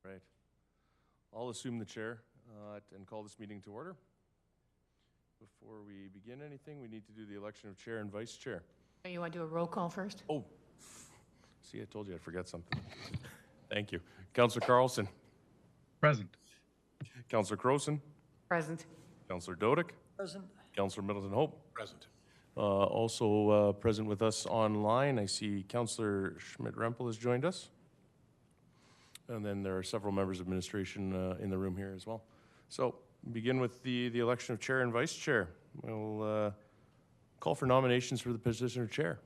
Right. I'll assume the chair and call this meeting to order. Before we begin anything, we need to do the election of chair and vice chair. You want to do a roll call first? Oh, see, I told you I'd forget something. Thank you. Councillor Carlson. Present. Councillor Croson. Present. Councillor Dodick. Present. Councillor Middleton Hope. Present. Also present with us online, I see Councillor Schmidt-Rempel has joined us. And then there are several members of administration in the room here as well. So begin with the election of chair and vice chair. We'll call for nominations for the position of chair.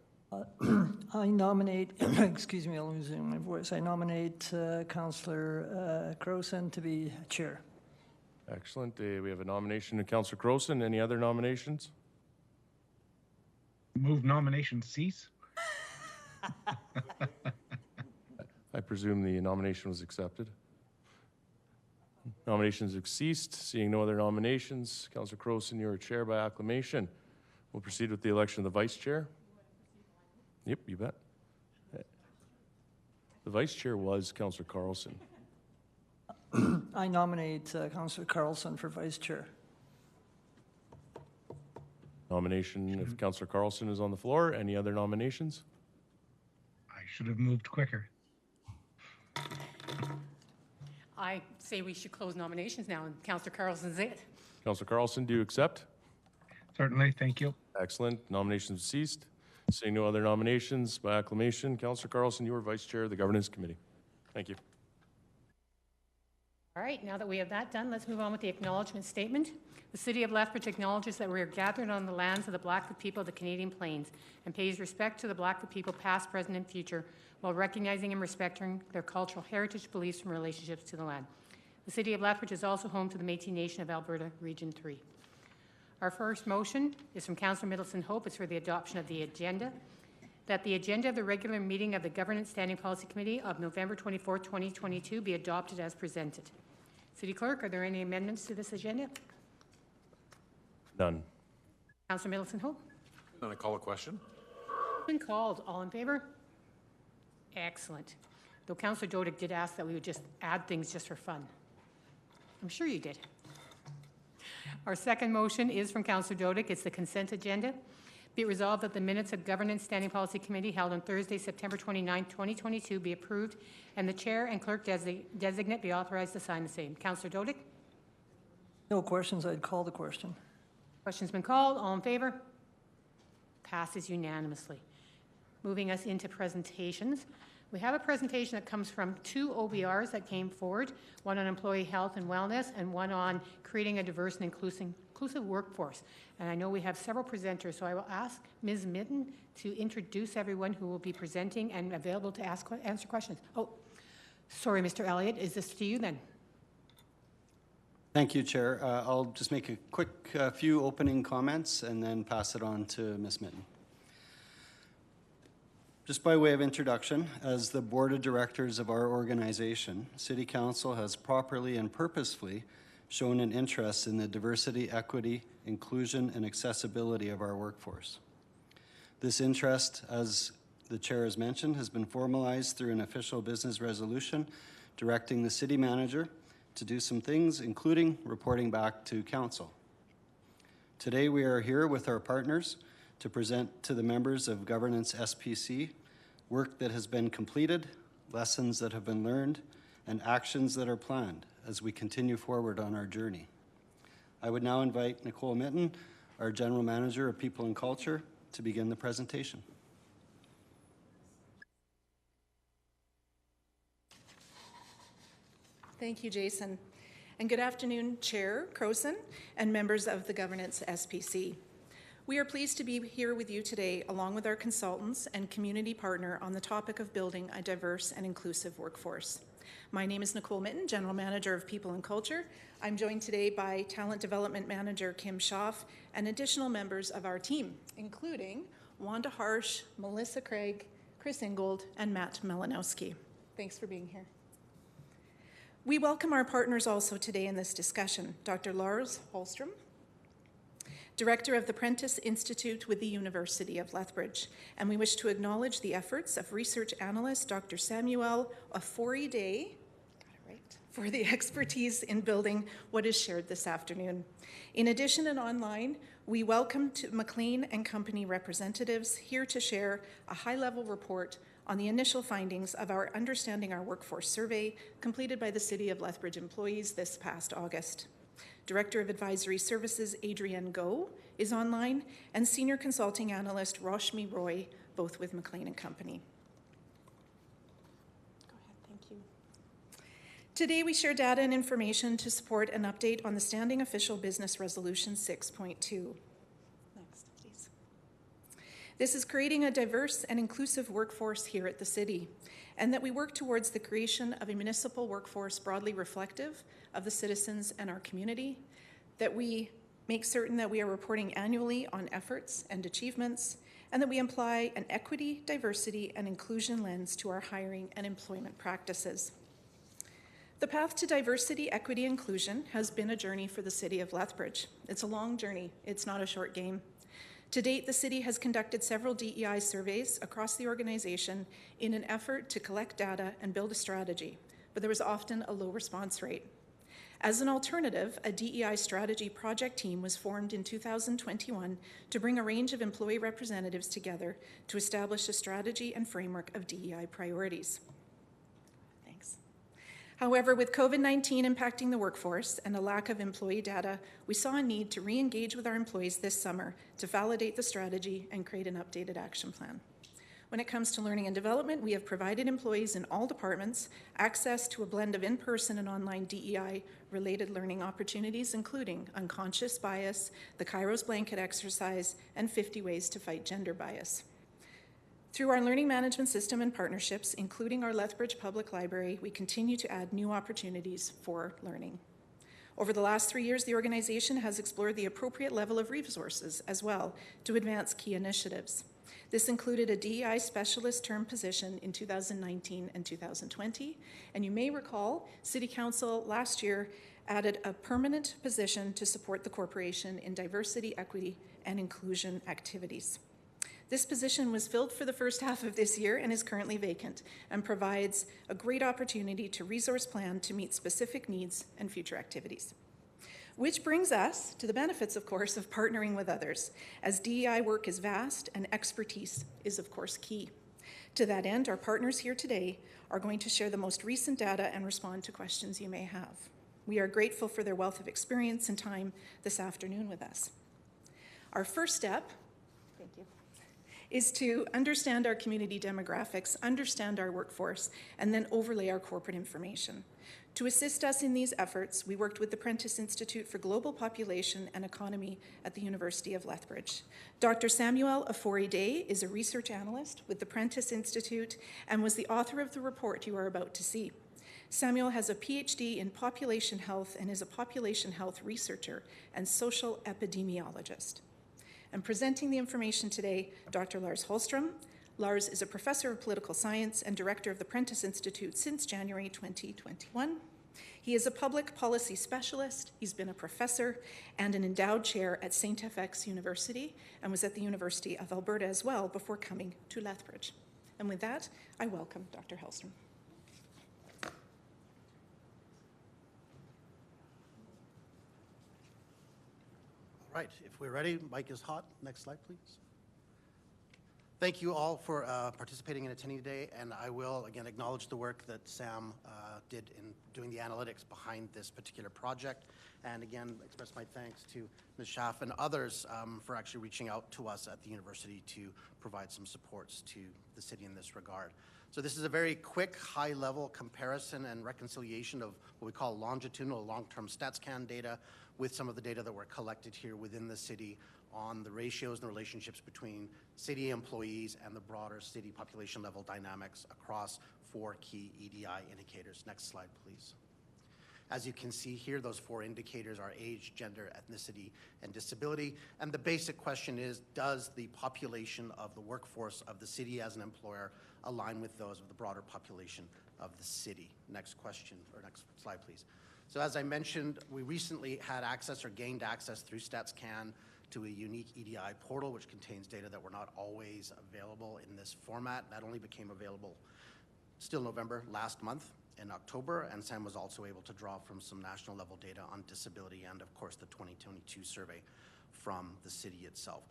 I nominate, excuse me, I'm losing my voice. I nominate Councillor Croson to be chair. Excellent. We have a nomination of Councillor Croson. Any other nominations? Move nominations cease. I presume the nomination was accepted. Nominations have ceased. Seeing no other nominations, Councillor Croson, you are chair by acclamation. We'll proceed with the election of the vice chair. Yep, you bet. The vice chair was Councillor Carlson. I nominate Councillor Carlson for vice chair. Nomination of Councillor Carlson is on the floor. Any other nominations? I should have moved quicker. I say we should close nominations now, and Councillor Carlson's it. Councillor Carlson, do you accept? Certainly, thank you. Excellent. Nominations ceased. Seeing no other nominations, by acclamation, Councillor Carlson, you are vice chair of the Governance Committee. Thank you. All right, now that we have that done, let's move on with the acknowledgement statement. The City of Lethbridge acknowledges that we are gathered on the lands of the Blackfoot people of the Canadian Plains and pays respect to the Blackfoot people past, present, and future while recognizing and respecting their cultural heritage, beliefs, and relationships to the land. The City of Lethbridge is also home to the Métis Nation of Alberta, Region 3. Our first motion is from Councillor Middleton Hope. It's for the adoption of the agenda. That the agenda of the regular meeting of the Governance Standing Policy Committee of November 24, 2022 be adopted as presented. City Clerk, are there any amendments to this agenda? None. Councillor Middleton Hope? Then I call a question. Been called. All in favor? Excellent. Though Councillor Dodick did ask that we would just add things just for fun. I'm sure you did. Our second motion is from Councillor Dodick. It's the consent agenda. Be it resolved that the minutes of Governance Standing Policy Committee held on Thursday, September 29, 2022 be approved and the chair and clerk designate be authorized to sign the same. Councillor Dodick? No questions, I'd call the question. Question's been called. All in favor? Passes unanimously. Moving us into presentations. We have a presentation that comes from two OBRs that came forward, one on employee health and wellness and one on creating a diverse and inclusive workforce. And I know we have several presenters, so I will ask Ms. Mitten to introduce everyone who will be presenting and available to answer questions. Oh, sorry, Mr. Elliott, is this to you then? Thank you, Chair. I'll just make a quick few opening comments and then pass it on to Ms. Mitten. Just by way of introduction, as the Board of Directors of our organization, City Council has properly and purposefully shown an interest in the diversity, equity, inclusion, and accessibility of our workforce. This interest, as the Chair has mentioned, has been formalized through an official business resolution directing the City Manager to do some things, including reporting back to Council. Today we are here with our partners to present to the members of Governance SPC work that has been completed, lessons that have been learned, and actions that are planned as we continue forward on our journey. I would now invite Nicole Mitten, our General Manager of People and Culture, to begin the presentation. Thank you, Jason. And good afternoon, Chair Croson and members of the Governance SPC. We are pleased to be here with you today, along with our consultants and community partner on the topic of building a diverse and inclusive workforce. My name is Nicole Mitten, General Manager of People and Culture. I'm joined today by Talent Development Manager Kim Schaaf and additional members of our team, including Wanda Harsh, Melissa Craig, Chris Ingold, and Matt Malinowski. Thanks for being here. We welcome our partners also today in this discussion, Dr. Lars Holstrom, Director of the Prentice Institute with the University of Lethbridge, and we wish to acknowledge the efforts of research analyst Dr. Samuel Ofori-Day, got it right, for the expertise in building what is shared this afternoon. In addition and online, we welcome McLean and Company representatives here to share a high-level report on the initial findings of our Understanding Our Workforce survey completed by the City of Lethbridge employees this past August. Director of Advisory Services Adrienne Go is online, and Senior Consulting Analyst Roshmi Roy, both with McLean and Company. Go ahead, thank you. Today we share data and information to support an update on the Standing Official Business Resolution 6.2. Next, please. This is creating a diverse and inclusive workforce here at the City, and that we work towards the creation of a municipal workforce broadly reflective of the citizens and our community, that we make certain that we are reporting annually on efforts and achievements, and that we apply an equity, diversity, and inclusion lens to our hiring and employment practices. The path to diversity, equity, and inclusion has been a journey for the City of Lethbridge. It's a long journey. It's not a short game. To date, the City has conducted several DEI surveys across the organization in an effort to collect data and build a strategy, but there was often a low response rate. As an alternative, a DEI strategy project team was formed in 2021 to bring a range of employee representatives together to establish a strategy and framework of DEI priorities. Thanks. However, with COVID-19 impacting the workforce and a lack of employee data, we saw a need to re-engage with our employees this summer to validate the strategy and create an updated action plan. When it comes to learning and development, we have provided employees in all departments access to a blend of in-person and online DEI-related learning opportunities, including unconscious bias, the Kairos blanket exercise, and 50 ways to fight gender bias. Through our learning management system and partnerships, including our Lethbridge Public Library, we continue to add new opportunities for learning. Over the last 3 years, the organization has explored the appropriate level of resources as well to advance key initiatives. This included a DEI specialist term position in 2019 and 2020, and you may recall City Council last year added a permanent position to support the corporation in diversity, equity, and inclusion activities. This position was filled for the first half of this year and is currently vacant and provides a great opportunity to resource plan to meet specific needs and future activities. Which brings us to the benefits, of course, of partnering with others, as DEI work is vast and expertise is, of course, key. To that end, our partners here today are going to share the most recent data and respond to questions you may have. We are grateful for their wealth of experience and time this afternoon with us. Our first step, thank you, is to understand our community demographics, understand our workforce, and then overlay our corporate information. To assist us in these efforts, we worked with the Prentice Institute for Global Population and Economy at the University of Lethbridge. Dr. Samuel Afori-Day is a research analyst with the Prentice Institute and was the author of the report you are about to see. Samuel has a PhD in population health and is a population health researcher and social epidemiologist. And presenting the information today, Dr. Lars Holstrom. Lars is a professor of political science and director of the Prentice Institute since January 2021. He is a public policy specialist. He's been a professor and an endowed chair at St. FX University and was at the University of Alberta as well before coming to Lethbridge. And with that, I welcome Dr. Holstrom. All right, if we're ready, mic is hot. Next slide, please. Thank you all for participating and attending today, and I will again acknowledge the work that Sam did in doing the analytics behind this particular project, and again express my thanks to Ms. Schaff and others for actually reaching out to us at the university to provide some supports to the city in this regard. So this is a very quick, high-level comparison and reconciliation of what we call longitudinal long-term StatsCan data with some of the data that were collected here within the city on the ratios and relationships between city employees and the broader city population level dynamics across 4 key EDI indicators. Next slide, please. As you can see here, those 4 indicators are age, gender, ethnicity, and disability. And the basic question is, does the population of the workforce of the city as an employer align with those of the broader population of the city? Next question, or next slide, please. So as I mentioned, we recently had access or gained access through StatsCan to a unique EDI portal, which contains data that were not always available in this format. That only became available still November last month. in October, and Sam was also able to draw from some national level data on disability and, of course, the 2022 survey from the city itself.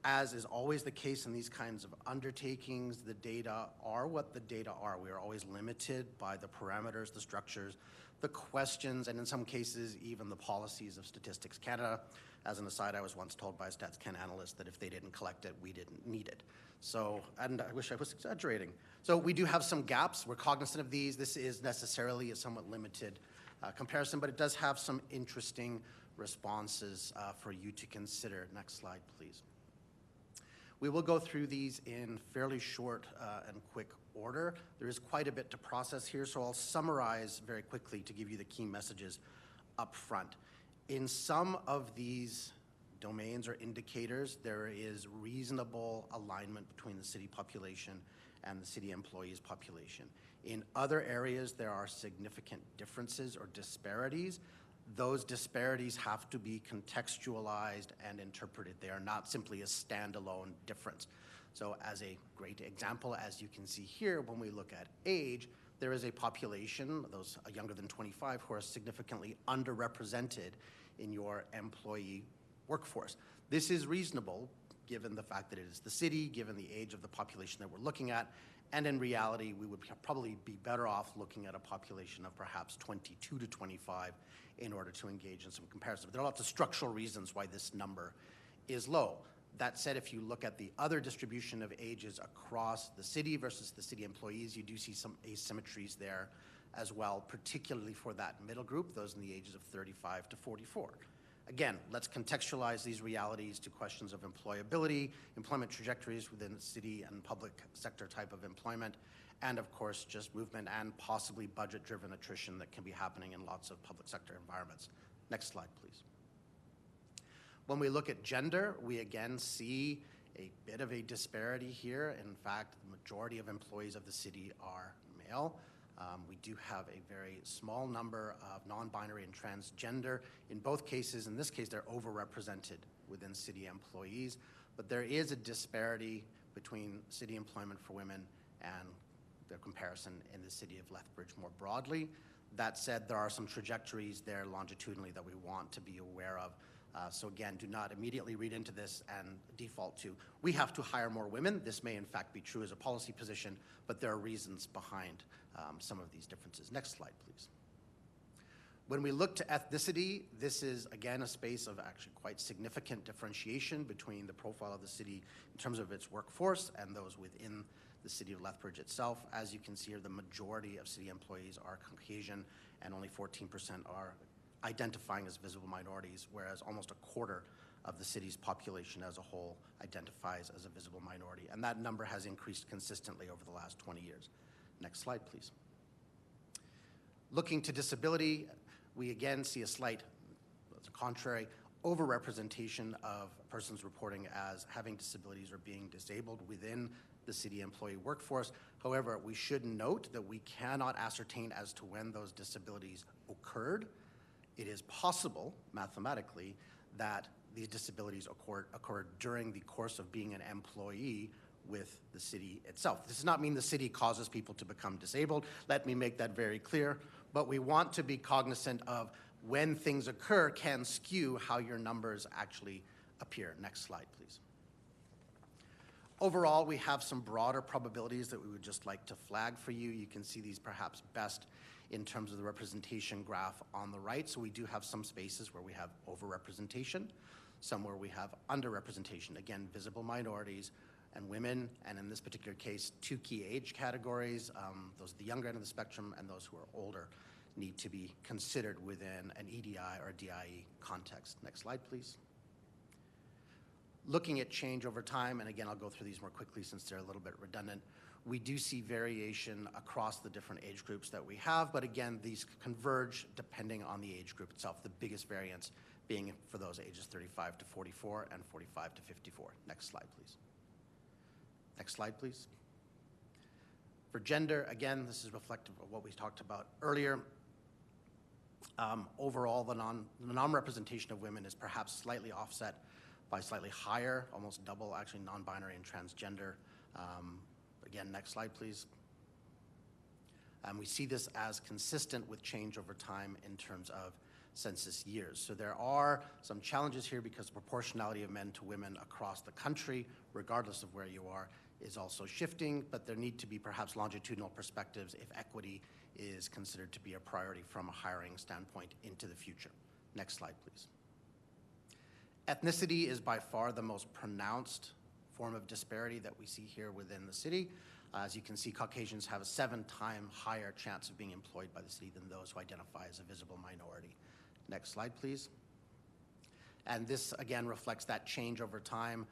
As is always the case in these kinds of undertakings, the data are what the data are. We are always limited by the parameters, the structures, the questions, and in some cases, even the policies of Statistics Canada. As an aside, I was once told by a Stats Can analyst that if they didn't collect it, we didn't need it. So, and I wish I was exaggerating. So we do have some gaps. We're cognizant of these. This is necessarily a somewhat limited comparison, but it does have some interesting responses for you to consider. Next slide, please. We will go through these in fairly short and quick order. There is quite a bit to process here, so I'll summarize very quickly to give you the key messages up front. In some of these domains or indicators, there is reasonable alignment between the city population and the city employees population. In other areas, there are significant differences or disparities. Those disparities have to be contextualized and interpreted. They are not simply a standalone difference. So as a great example, as you can see here, when we look at age, there is a population, those younger than 25, who are significantly underrepresented in your employee workforce. This is reasonable given the fact that it is the city, given the age of the population that we're looking at, and in reality, we would probably be better off looking at a population of perhaps 22 to 25 in order to engage in some comparison. But there are lots of structural reasons why this number is low. That said, if you look at the other distribution of ages across the city versus the city employees, you do see some asymmetries there as well, particularly for that middle group, those in the ages of 35 to 44. Again, let's contextualize these realities to questions of employability, employment trajectories within the city and public sector type of employment, and of course, just movement and possibly budget-driven attrition that can be happening in lots of public sector environments. Next slide, please. When we look at gender, we again see a bit of a disparity here. In fact, the majority of employees of the city are male. We do have a very small number of non-binary and transgender. In both cases, in this case, they're overrepresented within city employees, but there is a disparity between city employment for women and the comparison in the city of Lethbridge more broadly. That said, there are some trajectories there longitudinally that we want to be aware of. So again, do not immediately read into this and default to, we have to hire more women. This may in fact be true as a policy position, but there are reasons behind some of these differences. Next slide, please. When we look to ethnicity, this is again a space of actually quite significant differentiation between the profile of the city in terms of its workforce and those within the city of Lethbridge itself. As you can see here, the majority of city employees are Caucasian and only 14% are identifying as visible minorities, whereas almost a quarter of the city's population as a whole identifies as a visible minority. And that number has increased consistently over the last 20 years. Next slide, please. Looking to disability, we again see a slight, as a contrary, overrepresentation of persons reporting as having disabilities or being disabled within the city employee workforce. However, we should note that we cannot ascertain as to when those disabilities occurred. It is possible, mathematically, that these disabilities occurred during the course of being an employee with the city itself. This does not mean the city causes people to become disabled. Let me make that very clear. But we want to be cognizant of when things occur can skew how your numbers actually appear. Next slide, please. Overall, we have some broader probabilities that we would just like to flag for you. You can see these perhaps best in terms of the representation graph on the right. So we do have some spaces where we have overrepresentation, some where we have underrepresentation. Again, visible minorities and women, and in this particular case, two key age categories. Those at the younger end of the spectrum and those who are older need to be considered within an EDI or DIE context. Next slide, please. Looking at change over time, and again, I'll go through these more quickly since they're a little bit redundant, we do see variation across the different age groups that we have, but again, these converge depending on the age group itself, the biggest variance being for those ages 35 to 44 and 45 to 54. Next slide, please. Next slide, please. For gender, again, this is reflective of what we talked about earlier. Overall, the non-representation of women is perhaps slightly offset by slightly higher, almost double, actually, non-binary and transgender. Again, next slide, please. We see this as consistent with change over time in terms of census years. So there are some challenges here because the proportionality of men to women across the country, regardless of where you are, is also shifting, but there need to be perhaps longitudinal perspectives if equity is considered to be a priority from a hiring standpoint into the future. Next slide, please. Ethnicity is by far the most pronounced form of disparity that we see here within the city. As you can see, Caucasians have a 7-time higher chance of being employed by the city than those who identify as a visible minority. Next slide, please. And this, again, reflects that change over time.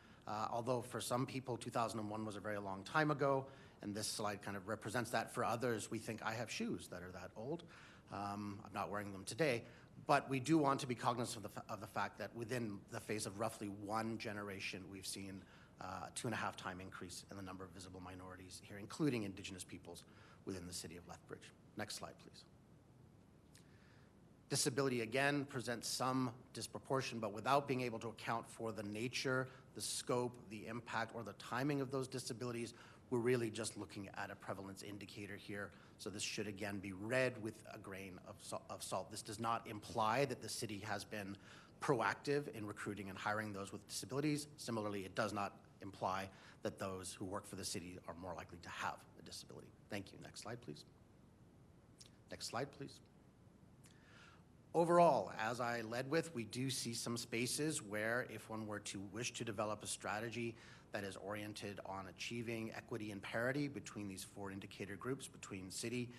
Although for some people, 2001 was a very long time ago, and this slide kind of represents that. For others, we think I have shoes that are that old. I'm not wearing them today, but we do want to be cognizant of the fact that within the phase of roughly one generation, we've seen a 2.5-time increase in the number of visible minorities here, including Indigenous peoples within the city of Lethbridge. Next slide, please. Disability, again, presents some disproportion, but without being able to account for the nature, the scope, the impact, or the timing of those disabilities, we're really just looking at a prevalence indicator here. So this should, again, be read with a grain of salt. This does not imply that the city has been proactive in recruiting and hiring those with disabilities. Similarly, it does not imply that those who work for the city are more likely to have a disability. Thank you. Next slide, please. Next slide, please. Overall, as I led with, we do see some spaces where if one were to wish to develop a strategy that is oriented on achieving equity and parity between these 4 indicator groups, between city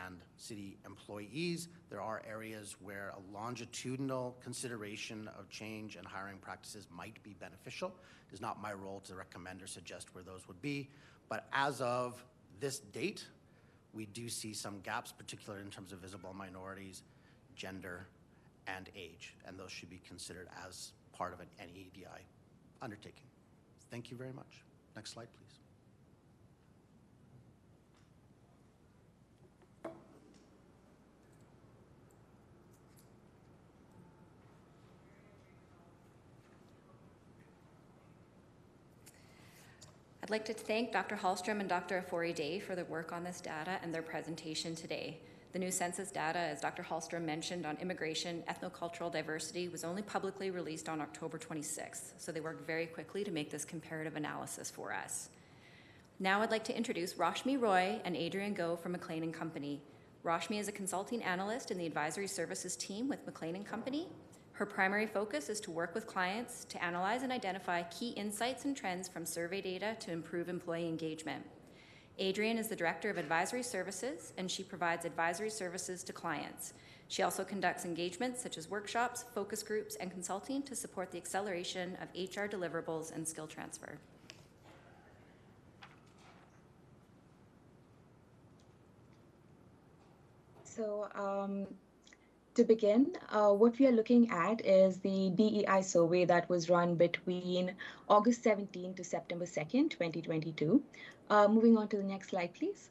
and city employees, there are areas where a longitudinal consideration of change and hiring practices might be beneficial. It is not my role to recommend or suggest where those would be, but as of this date, we do see some gaps, particularly in terms of visible minorities, gender, and age, and those should be considered as part of an EDI undertaking. Thank you very much. Next slide, please. I'd like to thank Dr. Hallstrom and Dr. Afori-Day for their work on this data and their presentation today. The new census data, as Dr. Hallstrom mentioned, on immigration, ethnocultural diversity was only publicly released on October 26th, so they worked very quickly to make this comparative analysis for us. Now I'd like to introduce Rashmi Roy and Adrian Go from McLean & Company. Rashmi is a consulting analyst in the advisory services team with McLean & Company. Her primary focus is to work with clients to analyze and identify key insights and trends from survey data to improve employee engagement. Adrian is the Director of Advisory Services, and she provides advisory services to clients. She also conducts engagements such as workshops, focus groups, and consulting to support the acceleration of HR deliverables and skill transfer. So to begin, what we are looking at is the DEI survey that was run between August 17 to September 2nd, 2022. Moving on to the next slide, please.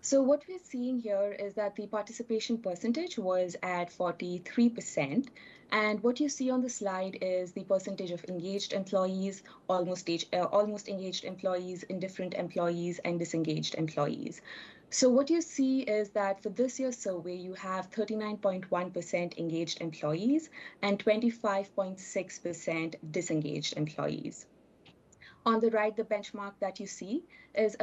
So what we're seeing here is that the participation percentage was at 43%. And what you see on the slide is the percentage of engaged employees, almost engaged employees, indifferent employees, and disengaged employees. So what you see is that for this year's survey, you have 39.1% engaged employees and 25.6% disengaged employees. On the right, the benchmark that you see is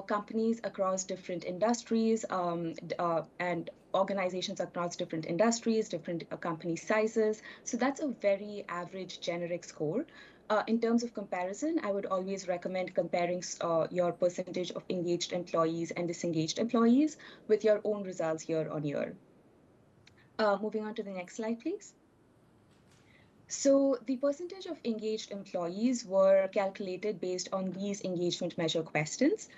companies across different industries and organizations across different industries, different company sizes. So that's a very average generic score. In terms of comparison, I would always recommend comparing your percentage of engaged employees and disengaged employees with your own results year on year. Moving on to the next slide, please. So the percentage of engaged employees were calculated based on these engagement measure questions.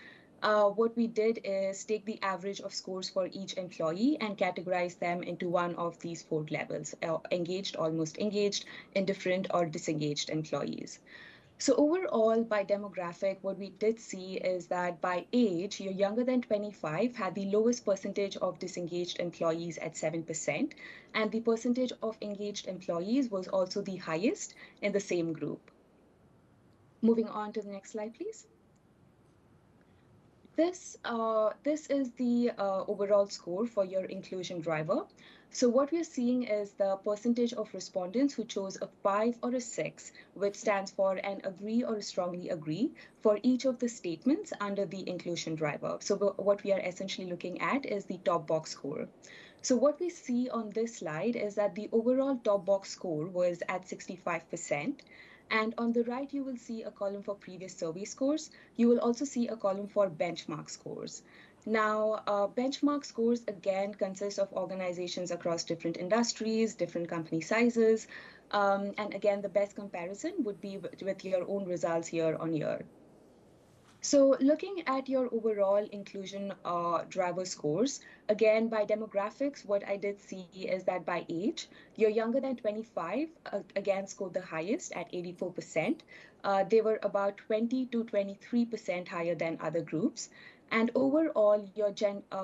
What we did is take the average of scores for each employee and categorize them into one of these 4 levels: engaged, almost engaged, indifferent, or disengaged employees. So overall, by demographic, what we did see is that by age, you're younger than 25 had the lowest percentage of disengaged employees at 7%, and the percentage of engaged employees was also the highest in the same group. Moving on to the next slide, please. This is the overall score for your inclusion driver. So what we're seeing is the percentage of respondents who chose a 5 or a 6, which stands for an agree or a strongly agree, for each of the statements under the inclusion driver. So what we are essentially looking at is the top box score. So what we see on this slide is that the overall top box score was at 65%. And on the right, you will see a column for previous survey scores. You will also see a column for benchmark scores. Now, benchmark scores, again, consist of organizations across different industries, different company sizes. And again, the best comparison would be with your own results year on year. So looking at your overall inclusion driver scores, again, by demographics, what I did see is that by age, you're younger than 25, again, scored the highest at 84%. They were about 20 to 23% higher than other groups. And overall, your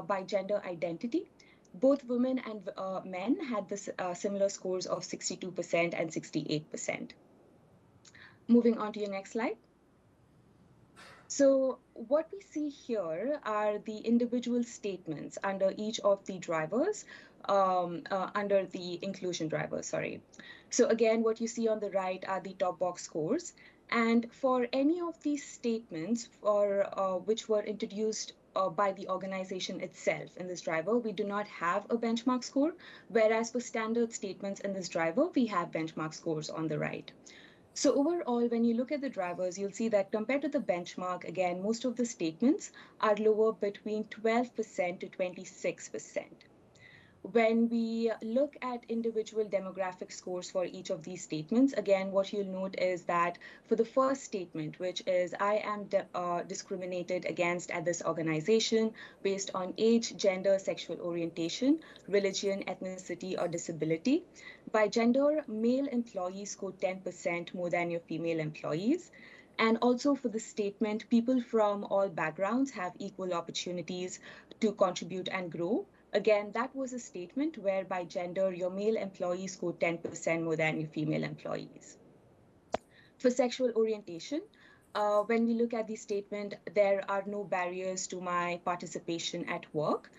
by gender identity, both women and men had this similar scores of 62% and 68%. Moving on to your next slide. So what we see here are the individual statements under each of the drivers, under the inclusion driver, sorry. So again, what you see on the right are the top box scores. And for any of these statements which were introduced by the organization itself in this driver, we do not have a benchmark score, whereas for standard statements in this driver, we have benchmark scores on the right. So overall, when you look at the drivers, you'll see that compared to the benchmark, again, most of the statements are lower between 12% to 26%. When we look at individual demographic scores for each of these statements, again, what you'll note is that for the first statement, which is I am discriminated against at this organization based on age, gender, sexual orientation, religion, ethnicity, or disability, by gender, male employees scored 10% more than your female employees. And also for the statement, people from all backgrounds have equal opportunities to contribute and grow. Again, that was a statement where by gender, your male employees scored 10% more than your female employees. For sexual orientation, when we look at the statement, there are no barriers to my participation at work.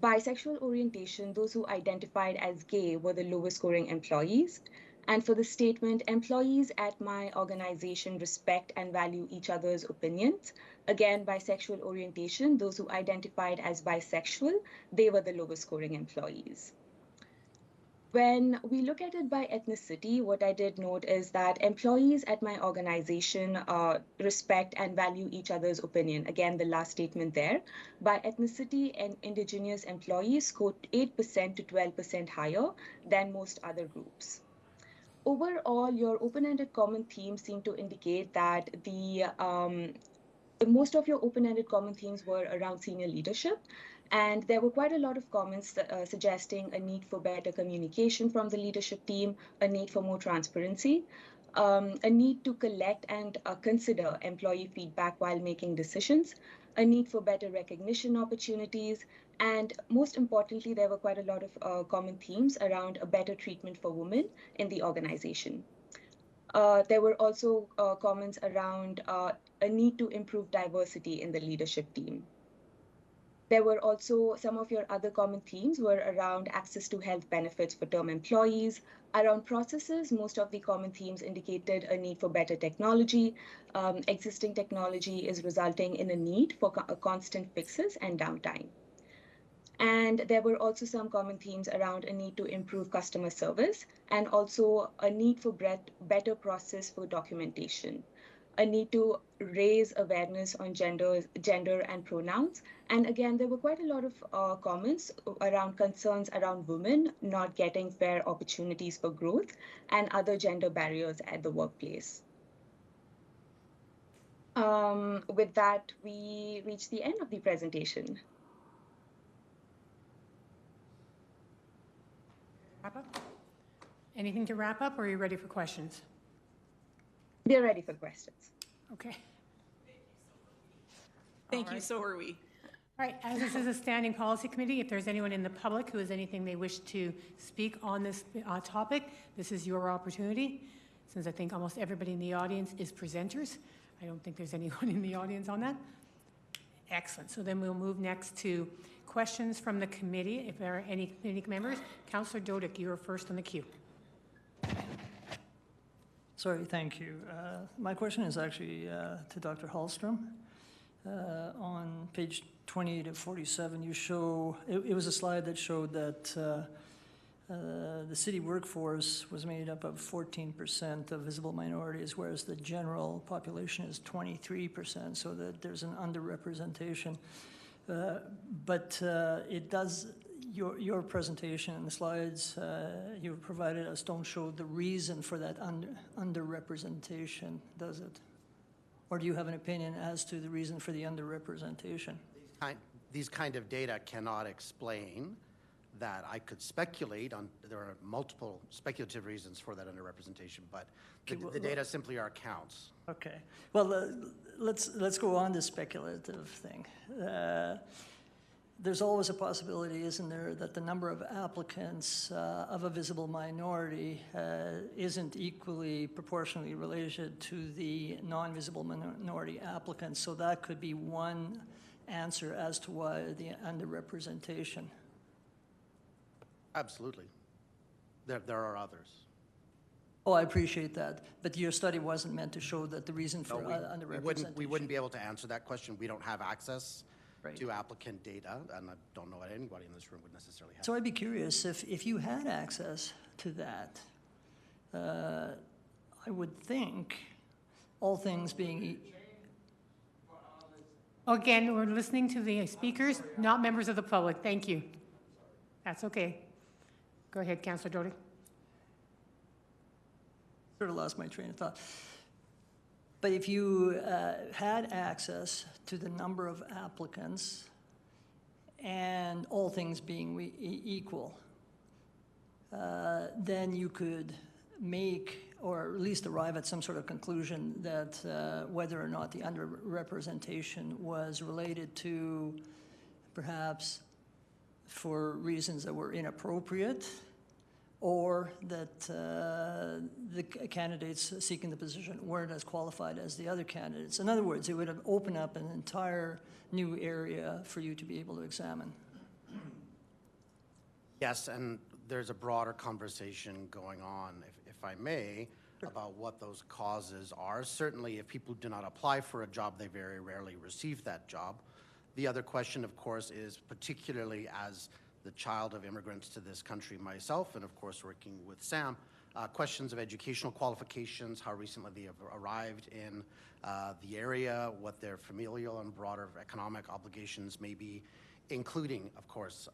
By sexual orientation, those who identified as gay were the lowest scoring employees. And for the statement, employees at my organization respect and value each other's opinions. Again, by sexual orientation, those who identified as bisexual, they were the lowest scoring employees. When we look at it by ethnicity, what I did note is that employees at my organization respect and value each other's opinion. Again, the last statement there. By ethnicity, and indigenous employees scored 8% to 12% higher than most other groups. Overall, your open-ended common themes seem to indicate that most of your open-ended common themes were around senior leadership, and there were quite a lot of comments suggesting a need for better communication from the leadership team, a need for more transparency, a need to collect and consider employee feedback while making decisions, a need for better recognition opportunities, and most importantly, there were quite a lot of common themes around a better treatment for women in the organization. There were also comments around a need to improve diversity in the leadership team. There were also some of your other common themes were around access to health benefits for term employees. Around processes, most of the common themes indicated a need for better technology. Existing technology is resulting in a need for constant fixes and downtime. And there were also some common themes around a need to improve customer service and also a need for better process for documentation, a need to raise awareness on gender and pronouns. And again, there were quite a lot of comments around concerns around women not getting fair opportunities for growth and other gender barriers at the workplace. With that, we reach the end of the presentation. Wrap up? Anything to wrap up, or are you ready for questions? They're ready for questions. Okay. Thank you, so are we. All right, as this is a standing policy committee, if there's anyone in the public who has anything they wish to speak on this topic, this is your opportunity. Since I think almost everybody in the audience is presenters, I don't think there's anyone in the audience on that. Excellent. So then we'll move next to questions from the committee. If there are any committee members, Councillor Dodick, you are first on the queue. Sorry, thank you. My question is actually to Dr. Hallstrom. On page 20 to 47, you show, it was a slide that showed that the city workforce was made up of 14% of visible minorities, whereas the general population is 23%, so that there's an underrepresentation. But it does, your presentation and the slides you provided us don't show the reason for that underrepresentation, does it? Or do you have an opinion as to the reason for the underrepresentation? These kind of data cannot explain that. I could speculate on, there are multiple speculative reasons for that underrepresentation, but the data simply are counts. Okay. Well, let's go on to speculative thing. There's always a possibility, isn't there, that the number of applicants of a visible minority isn't equally proportionally related to the non-visible minority applicants. So that could be one answer as to why the underrepresentation. Absolutely. There are others. Oh, I appreciate that. But your study wasn't meant to show that the reason for underrepresentation. We wouldn't be able to answer that question. We don't have access to applicant data, and I don't know what anybody in this room would necessarily have. So I'd be curious, if you had access to that, I would think, all things being... Again, we're listening to the speakers, not members of the public. Thank you. That's okay. Go ahead, Councillor Doty. Sort of lost my train of thought. But if you had access to the number of applicants and all things being equal, then you could make, or at least arrive at some sort of conclusion that whether or not the underrepresentation was related to perhaps for reasons that were inappropriate, or that the candidates seeking the position weren't as qualified as the other candidates. In other words, it would have opened up an entire new area for you to be able to examine. Yes, and there's a broader conversation going on, if I may, about what those causes are. Certainly, if people do not apply for a job, they very rarely receive that job. The other question, of course, is particularly as the child of immigrants to this country myself, and of course working with Sam, questions of educational qualifications, how recently they have arrived in the area, what their familial and broader economic obligations may be, including, of course,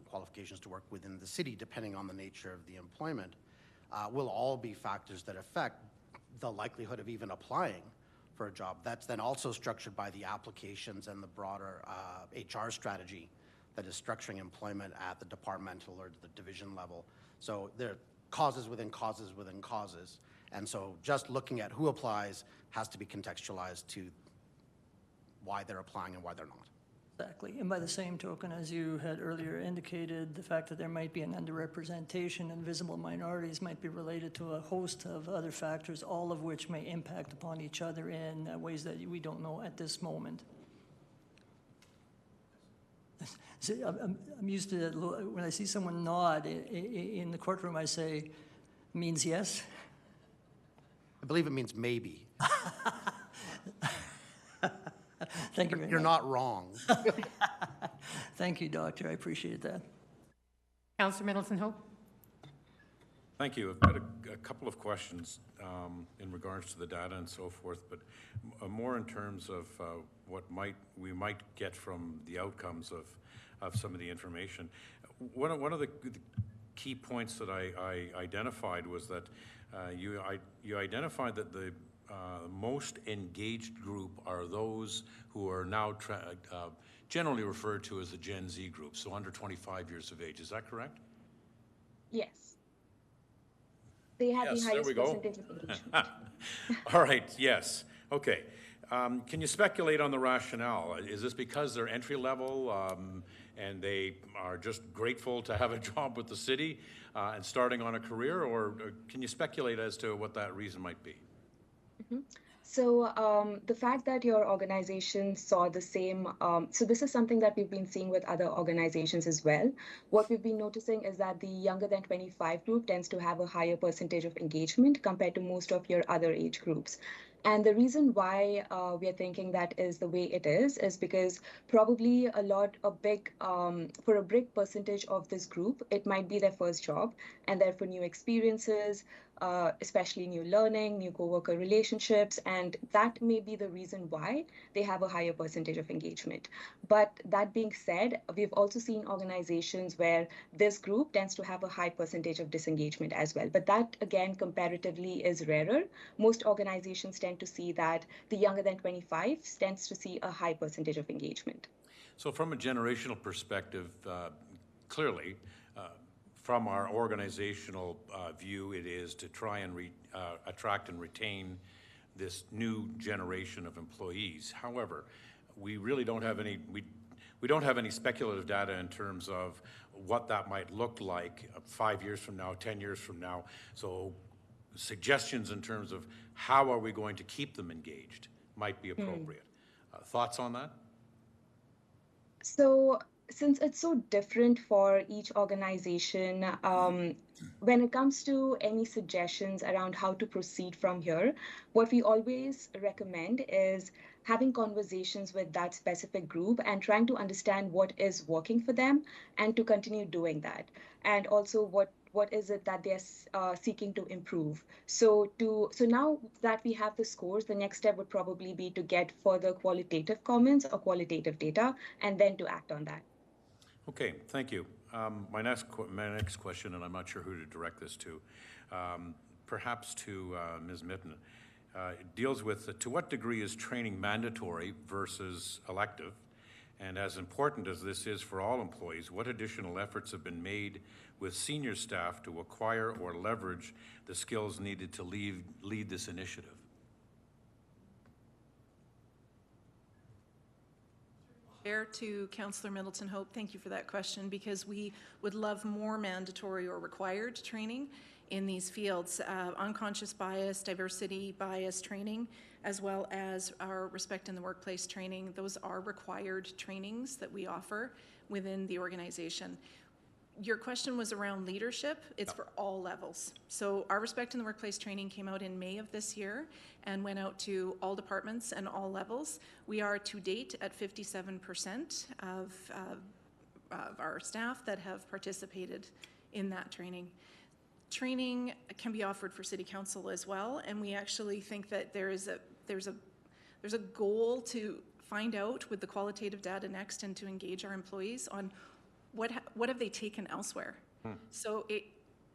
qualifications to work within the city, depending on the nature of the employment, will all be factors that affect the likelihood of even applying for a job. That's then also structured by the applications and the broader HR strategy that is structuring employment at the departmental or the division level. So there are causes within causes within causes. And so just looking at who applies has to be contextualized to why they're applying and why they're not. Exactly. And by the same token, as you had earlier indicated, the fact that there might be an underrepresentation in visible minorities might be related to a host of other factors, all of which may impact upon each other in ways that we don't know at this moment. See, I'm used to that. When I see someone nod in the courtroom, I say, means yes? I believe it means maybe. Thank you very much. You're not wrong. Thank you, Doctor. I appreciate that. Councillor Middleton Hope. Thank you. I've got a couple of questions in regards to the data and so forth, but more in terms of what we might get from the outcomes of some of the information. One of the key points that I identified was that you identified that the most engaged group are those who are now generally referred to as the Gen Z group, so under 25 years of age. Is that correct? Yes. They have Yes, the there highest we go. percentage of engagement. All right, yes. Okay. Can you speculate on the rationale? Is this because they're entry level and they are just grateful to have a job with the city and starting on a career, or can you speculate as to what that reason might be? So the fact that your organization saw the same, so this is something that we've been seeing with other organizations as well. What we've been noticing is that the younger than 25 group tends to have a higher percentage of engagement compared to most of your other age groups. And the reason why we are thinking that is the way it is because probably for a big percentage of this group, it might be their first job, and therefore new experiences, especially new learning, new coworker relationships, and that may be the reason why they have a higher percentage of engagement. But that being said, we've also seen organizations where this group tends to have a high percentage of disengagement as well. But that, again, comparatively is rarer. Most organizations tend to see that the younger than 25 tends to see a high percentage of engagement. So from a generational perspective, clearly, from our organizational view, it is to try and attract and retain this new generation of employees. However, we really don't have any, we don't have any speculative data in terms of what that might look like 5 years from now, 10 years from now. So suggestions in terms of how are we going to keep them engaged might be appropriate. Thoughts on that? So since it's so different for each organization, when it comes to any suggestions around how to proceed from here, what we always recommend is having conversations with that specific group and trying to understand what is working for them and to continue doing that. And also what is it that they're seeking to improve. So now that we have the scores, the next step would probably be to get further qualitative comments or qualitative data and then to act on that. Okay, thank you. My next question, and I'm not sure who to direct this to, perhaps to Ms. Mitten, deals with to what degree is training mandatory versus elective? And as important as this is for all employees, what additional efforts have been made with senior staff to acquire or leverage the skills needed to lead this initiative? Chair, to Councillor Middleton Hope, thank you for that question, because we would love more mandatory or required training in these fields. Unconscious bias, diversity bias training, as well as our respect in the workplace training. Those are required trainings that we offer within the organization. Your question was around leadership. It's for all levels. So our respect in the workplace training came out in May of this year and went out to all departments and all levels. We are to date at 57% of our staff that have participated in that training. Training can be offered for City Council as well, and we actually think that there's a goal to find out with the qualitative data next and to engage our employees on what have they taken elsewhere. So it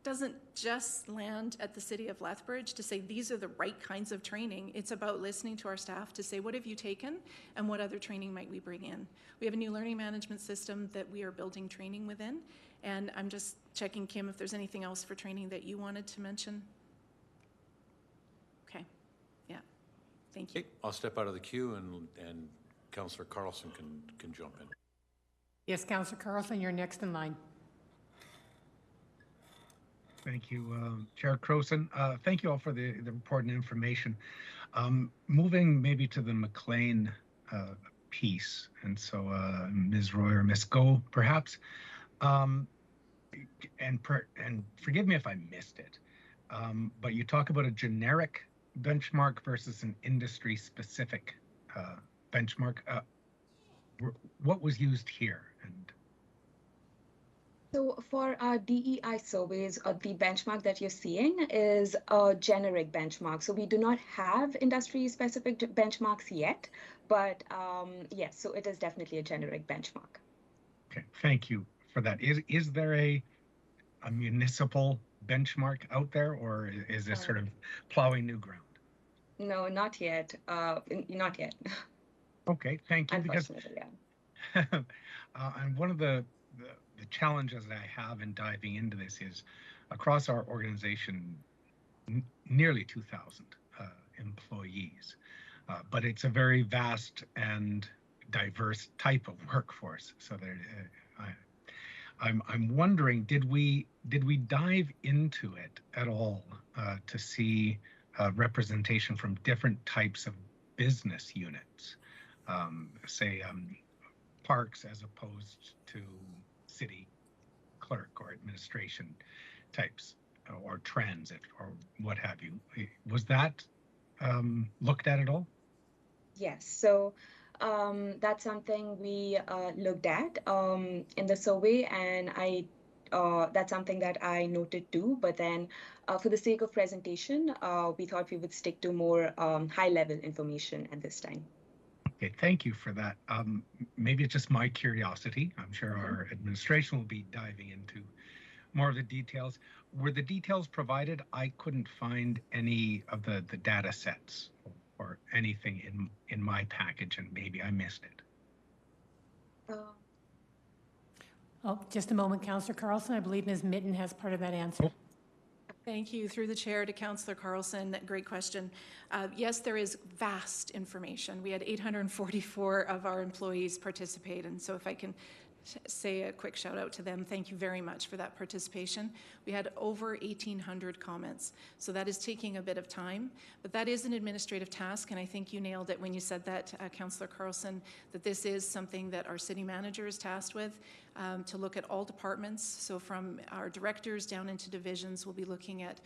doesn't just land at the City of Lethbridge to say these are the right kinds of training. It's about listening to our staff to say what have you taken and what other training might we bring in. We have a new learning management system that we are building training within, and I'm just checking, Kim, if there's anything else for training that you wanted to mention. Okay, yeah, thank you. Okay, I'll step out of the queue and Councillor Carlson can jump in. Yes, Councillor Carlson, you're next in line. Thank you, Chair Croson. Thank you all for the report and information. Moving maybe to the McLean piece, and so Ms. Roy or Ms. Go, perhaps, and forgive me if I missed it, but you talk about a generic benchmark versus an industry-specific benchmark. What was used here? So for our DEI surveys, the benchmark that you're seeing is a generic benchmark. So we do not have industry-specific benchmarks yet, but yes, so it is definitely a generic benchmark. Okay, thank you for that. Is there a municipal benchmark out there, or is this sort of plowing new ground? No, not yet. Not yet. Okay, thank you. Because yeah. and one of the challenges that I have in diving into this is across our organization, nearly 2,000 employees, but it's a very vast and diverse type of workforce. So there, I'm wondering, did we dive into it at all to see representation from different types of business units, say parks as opposed to city clerk or administration types, or transit or what have you. Was that looked at all? Yes, so that's something we looked at in the survey, and that's something that I noted too. But then, for the sake of presentation, we thought we would stick to more high-level information at this time. Okay, thank you for that. Maybe it's just my curiosity. I'm sure our administration will be diving into more of the details. Were the details provided? I couldn't find any of the data sets or anything in my package, and maybe I missed it. Oh, just a moment, Councillor Carlson. I believe Ms. Mitten has part of that answer. Thank you. Through the chair to Councillor Carlson, great question. Yes, there is vast information. We had 844 of our employees participate, and so if I can say a quick shout out to them, thank you very much for that participation. We had over 1,800 comments, so that is taking a bit of time, but that is an administrative task, and I think you nailed it when you said that, Councillor Carlson, that this is something that our city manager is tasked with, to look at all departments. So from our directors down into divisions, we'll be looking at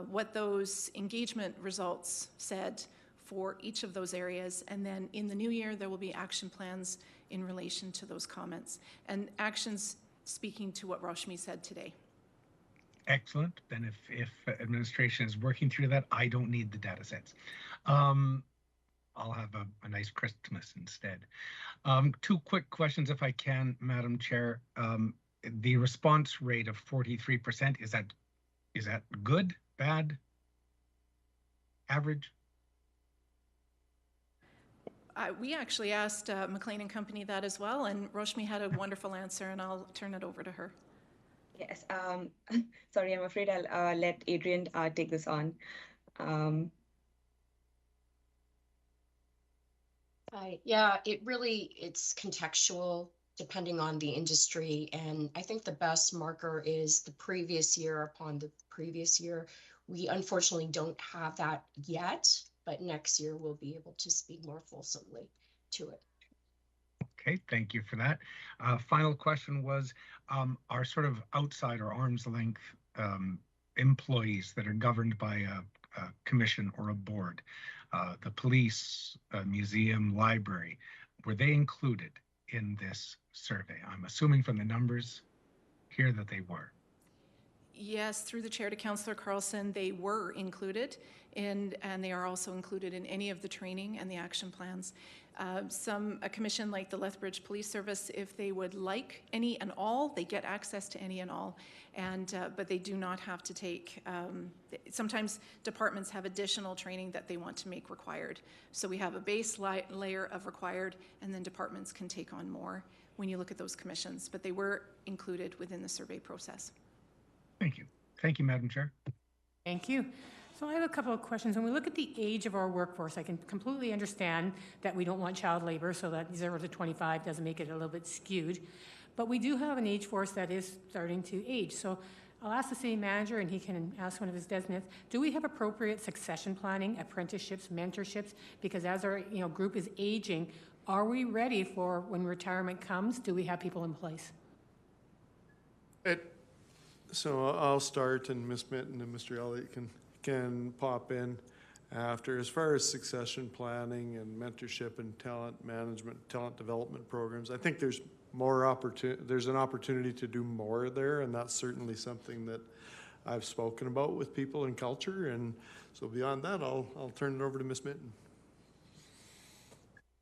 what those engagement results said for each of those areas, and then in the new year there will be action plans in relation to those comments and actions speaking to what Roshni said today. Excellent. Then if administration is working through that, I don't need the data sets. I'll have a nice Christmas instead. Two quick questions, if I can, Madam Chair. The response rate of 43%, is that good, bad, average? We actually asked McLean and Company that as well, and Roshni had a wonderful answer, and I'll turn it over to her. Yes, sorry, I'm afraid I'll let Adrian take this on. Yeah, it's contextual depending on the industry. And I think the best marker is the previous year upon the previous year. We unfortunately don't have that yet, but next year we'll be able to speak more fulsomely to it. Okay, thank you for that. Final question was, our sort of outside or arm's length employees that are governed by a commission or a board, the police, museum, library, were they included in this survey? I'm assuming from the numbers here that they were. Yes, through the chair to Councillor Carlson, they were included, and they are also included in any of the training and the action plans. A commission like the Lethbridge Police Service, if they would like any and all, they get access to any and all, but they do not have to take, sometimes departments have additional training that they want to make required. So we have a base layer of required, and then departments can take on more when you look at those commissions, but they were included within the survey process. Thank you. Thank you, Madam Chair. Thank you. So I have a couple of questions. When we look at the age of our workforce, I can completely understand that we don't want child labor, so that 0 to 25 doesn't make it a little bit skewed. But we do have an age force that is starting to age. So I'll ask the city manager, and he can ask one of his designates, do we have appropriate succession planning, apprenticeships, mentorships? Because as our group is aging, are we ready for when retirement comes? Do we have people in place? So I'll start, and Ms. Mitten and Mr. Elliott can pop in after. As far as succession planning and mentorship and talent management, talent development programs, I think there's an opportunity to do more there, and that's certainly something that I've spoken about with people in culture. And so beyond that, I'll turn it over to Ms. Mitten.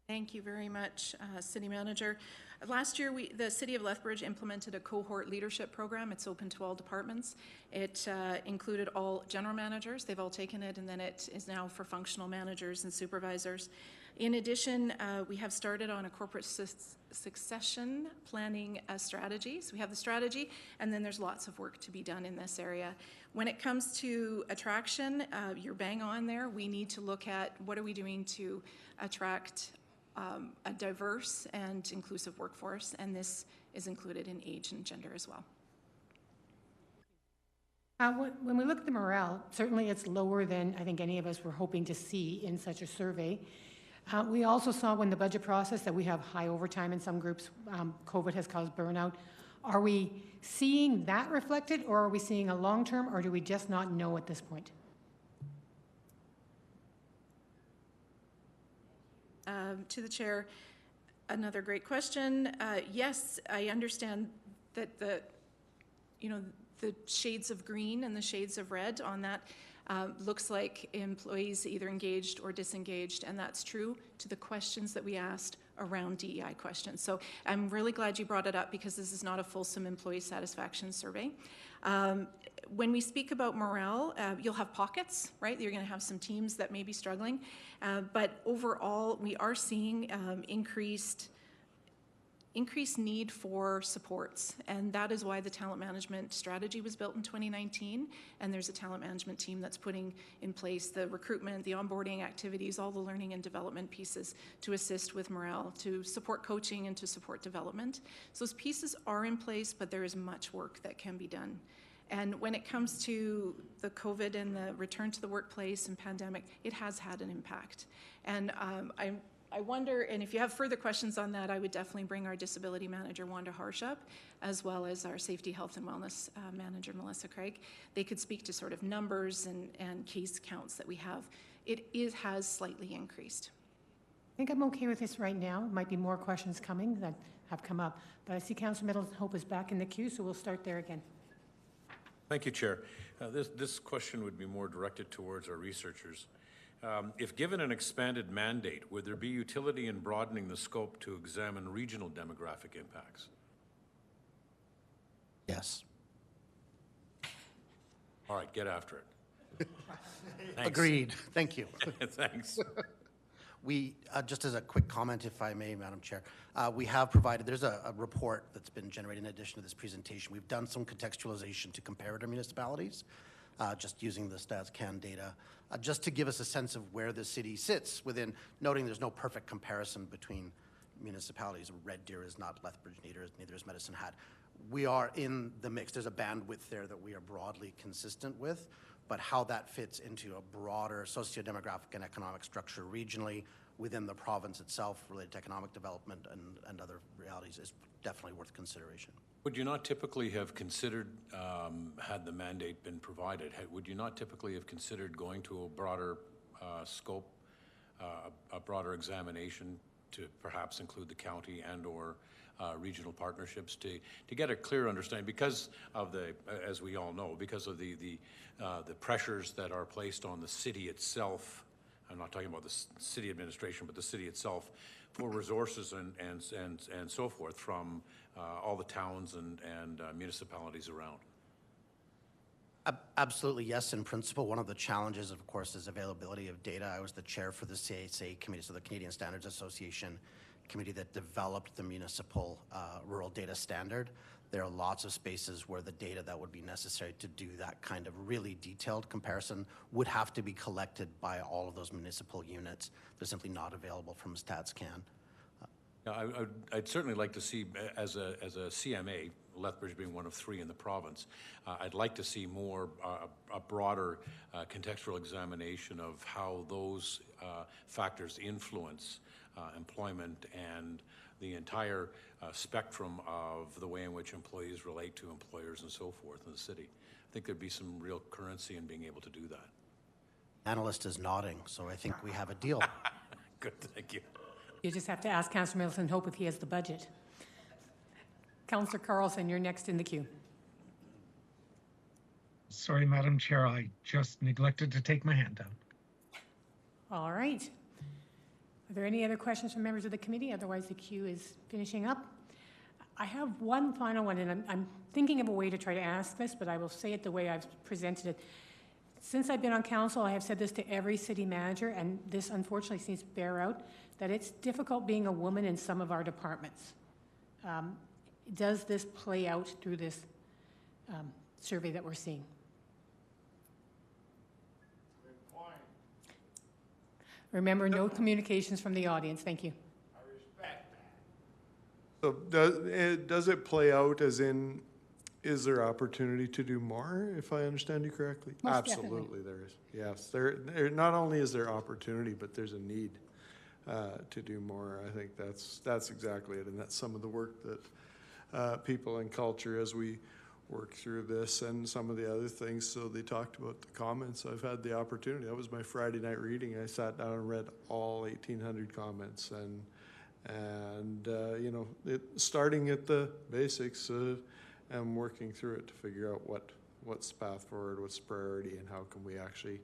Thank you very much, City Manager. Last year, the City of Lethbridge implemented a cohort leadership program. It's open to all departments. It included all general managers. They've all taken it, and then it is now for functional managers and supervisors. In addition, we have started on a corporate succession planning strategy. So we have the strategy, and then there's lots of work to be done in this area. When it comes to attraction, you're bang on there. We need to look at what are we doing to attract a diverse and inclusive workforce, and this is included in age and gender as well. When we look at the morale, certainly it's lower than I think any of us were hoping to see in such a survey. We also saw when the budget process that we have high overtime in some groups. COVID has caused burnout. Are we seeing that reflected, or are we seeing a long-term, or do we just not know at this point? To the chair, another great question. Yes, I understand that the shades of green and the shades of red on that looks like employees either engaged or disengaged, and that's true to the questions that we asked around DEI questions. So I'm really glad you brought it up because this is not a fulsome employee satisfaction survey. When we speak about morale, you'll have pockets, right? You're going to have some teams that may be struggling, but overall, we are seeing increased need for supports, and that is why the talent management strategy was built in 2019, and there's a talent management team that's putting in place the recruitment, the onboarding activities, all the learning and development pieces to assist with morale, to support coaching and to support development. So those pieces are in place, but there is much work that can be done. And when it comes to the COVID and the return to the workplace and pandemic, it has had an impact. And I wonder, and if you have further questions on that, I would definitely bring our disability manager, Wanda Harsh, up, as well as our safety, health, and wellness manager, Melissa Craig. They could speak to sort of numbers and case counts that we have. It has slightly increased. I think I'm okay with this right now. Might be more questions coming that have come up, but I see Councillor Middleton Hope is back in the queue, so we'll start there again. Thank you, Chair. This question would be more directed towards our researchers. If given an expanded mandate, would there be utility in broadening the scope to examine regional demographic impacts? Yes. All right, get after it. Agreed. Thank you. Thanks. We, just as a quick comment, if I may, Madam Chair, we have provided, there's a report that's been generated in addition to this presentation. We've done some contextualization to comparator municipalities, just using the StatsCan data, just to give us a sense of where the city sits within, noting there's no perfect comparison between municipalities. Red Deer is not Lethbridge, neither is Medicine Hat. We are in the mix. There's a bandwidth there that we are broadly consistent with, but how that fits into a broader socio-demographic and economic structure regionally within the province itself related to economic development and other realities is definitely worth consideration. Would you not typically have considered, had the mandate been provided, would you not typically have considered going to a broader scope, a broader examination to perhaps include the county and or regional partnerships to get a clear understanding because of the, as we all know, because of the pressures that are placed on the city itself. I'm not talking about the city administration, but the city itself for resources and so forth from all the towns and municipalities around. Absolutely, yes, in principle. One of the challenges, of course, is availability of data. I was the chair for the CSA committee, so the Canadian Standards Association committee that developed the municipal rural data standard. There are lots of spaces where the data that would be necessary to do that kind of really detailed comparison would have to be collected by all of those municipal units. They're simply not available from StatsCan. I'd certainly like to see, as a CMA, Lethbridge being one of 3 in the province, I'd like to see more, a broader contextual examination of how those factors influence employment and the entire spectrum of the way in which employees relate to employers and so forth in the city. I think there'd be some real currency in being able to do that. Analyst is nodding, so I think we have a deal. Good, thank you. You just have to ask Councillor Middleton Hope if he has the budget. Councillor Carlson, you're next in the queue. Sorry, Madam Chair, I just neglected to take my hand down. All right. Are there any other questions from members of the committee? Otherwise, the queue is finishing up. I have one final one, and I'm thinking of a way to try to ask this, but I will say it the way I've presented it. Since I've been on council, I have said this to every city manager, and this unfortunately seems to bear out, that it's difficult being a woman in some of our departments. Does this play out through this survey that we're seeing? Remember, no communications from the audience. Thank you. So does it play out as in Is there opportunity to do more, if I understand you correctly? Most definitely. Absolutely, there is. Yes, there, not only is there opportunity, but there's a need to do more. I think that's exactly it, and that's some of the work that people in culture, as we work through this and some of the other things. So they talked about the comments. I've had the opportunity. That was my Friday night reading. I sat down and read all 1,800 comments, and you know, starting at the basics and working through it to figure out what's the path forward, what's the priority, and how can we actually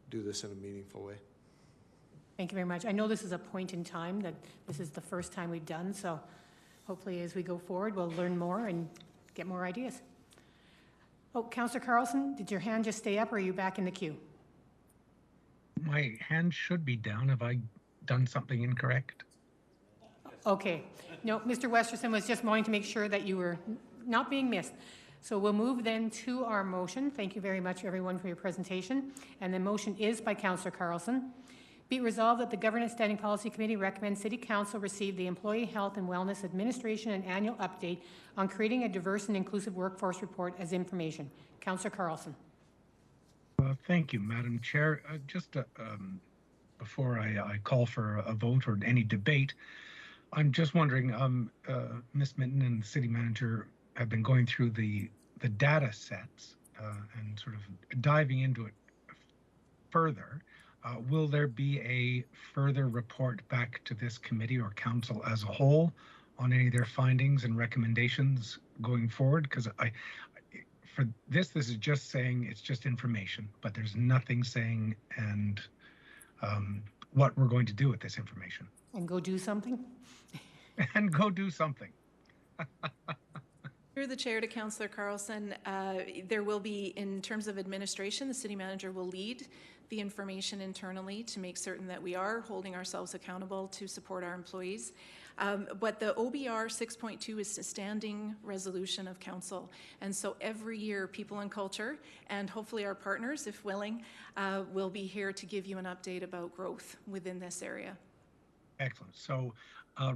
do this in a meaningful way. Thank you very much. I know this is a point in time that this is the first time we've done, so hopefully as we go forward, we'll learn more and get more ideas. Oh, Councillor Carlson, did your hand just stay up or are you back in the queue? My hand should be down. Have I done something incorrect? Okay. No, Mr. Westerson was just wanting to make sure that you were not being missed. So we'll move then to our motion. Thank you very much, everyone, for your presentation. And the motion is by Councillor Carlson. Be it resolved that the Governance Standing Policy Committee recommends City Council receive the Employee Health and Wellness Administration and Annual Update on creating a diverse and inclusive workforce report as information. Councillor Carlson. Thank you, Madam Chair. Just before I call for a vote or any debate, I'm just wondering, Ms. Minton and the City Manager have been going through the data sets and sort of diving into it further. Will there be a further report back to this committee or council as a whole on any of their findings and recommendations going forward? Because for this is just saying it's just information, but there's nothing saying and what we're going to do with this information. And go do something? And go do something. Through the chair to Councillor Carlson, there will be, in terms of administration, the City Manager will lead the information internally to make certain that we are holding ourselves accountable to support our employees. But the OBR 6.2 is a standing resolution of Council. And so every year, People and Culture, and hopefully our partners, if willing, will be here to give you an update about growth within this area. Excellent. So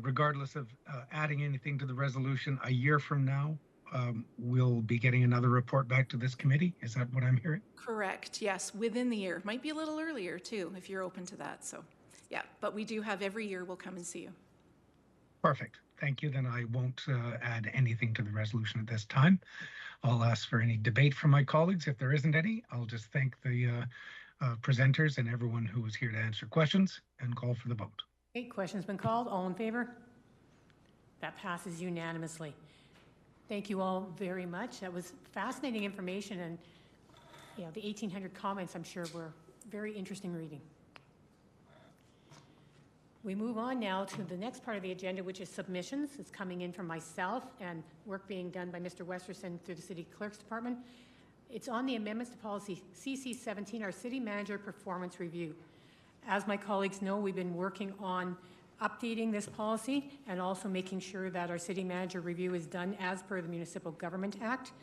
regardless of adding anything to the resolution, a year from now, we'll be getting another report back to this committee. Is that what I'm hearing? Correct. Yes, within the year. Might be a little earlier too, if you're open to that. So yeah, but we do have every year we'll come and see you. Perfect. Thank you. Then I won't add anything to the resolution at this time. I'll ask for any debate from my colleagues. If there isn't any, I'll just thank the presenters and everyone who was here to answer questions and call for the vote. Okay, question's been called. All in favor? That passes unanimously. Thank you all very much. That was fascinating information, and you know, the 1,800 comments I'm sure were very interesting reading. We move on now to the next part of the agenda, which is submissions. It's coming in from myself and work being done by Mr. Westerson through the City Clerk's Department. It's on the amendments to policy CC17, our City Manager Performance Review. As my colleagues know, we've been working on updating this policy and also making sure that our City Manager review is done as per the Municipal Government Act.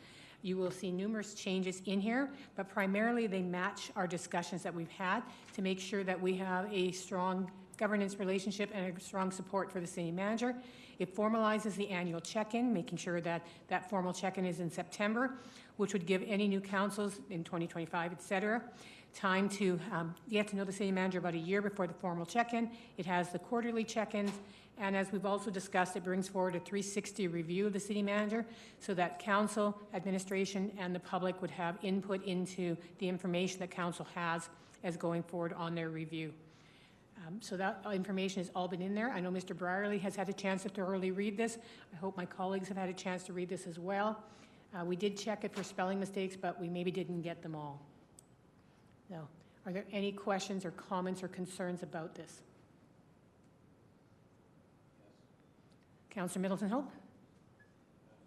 You will see numerous changes in here, but primarily they match our discussions that we've had to make sure that we have a strong governance relationship and a strong support for the City Manager. It formalizes the annual check-in, making sure that that formal check-in is in September, which would give any new councils in 2025, et cetera, time to get to know the City Manager about a year before the formal check-in. It has the quarterly check-ins, and as we've also discussed, it brings forward a 360 review of the City Manager so that Council, administration, and the public would have input into the information that Council has as going forward on their review. So that information has all been in there. I know Mr. Brierley has had a chance to thoroughly read this. I hope my colleagues have had a chance to read this as well. We did check it for spelling mistakes, but we maybe didn't get them all. So, are there any questions or comments or concerns about this? Councillor Middleton Hope.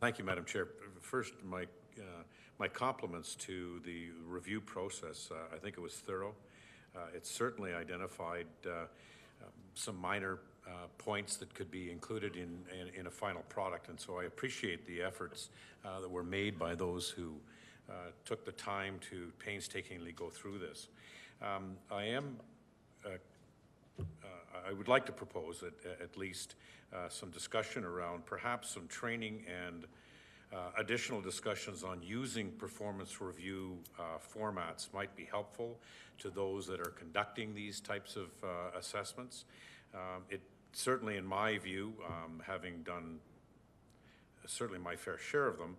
Thank you, Madam Chair. First, my compliments to the review process. I think it was thorough. It certainly identified some minor points that could be included in a final product, and so I appreciate the efforts that were made by those who took the time to painstakingly go through this. I would like to propose at least some discussion around perhaps some training and additional discussions on using performance review formats might be helpful to those that are conducting these types of assessments. It certainly, in my view, having done certainly my fair share of them,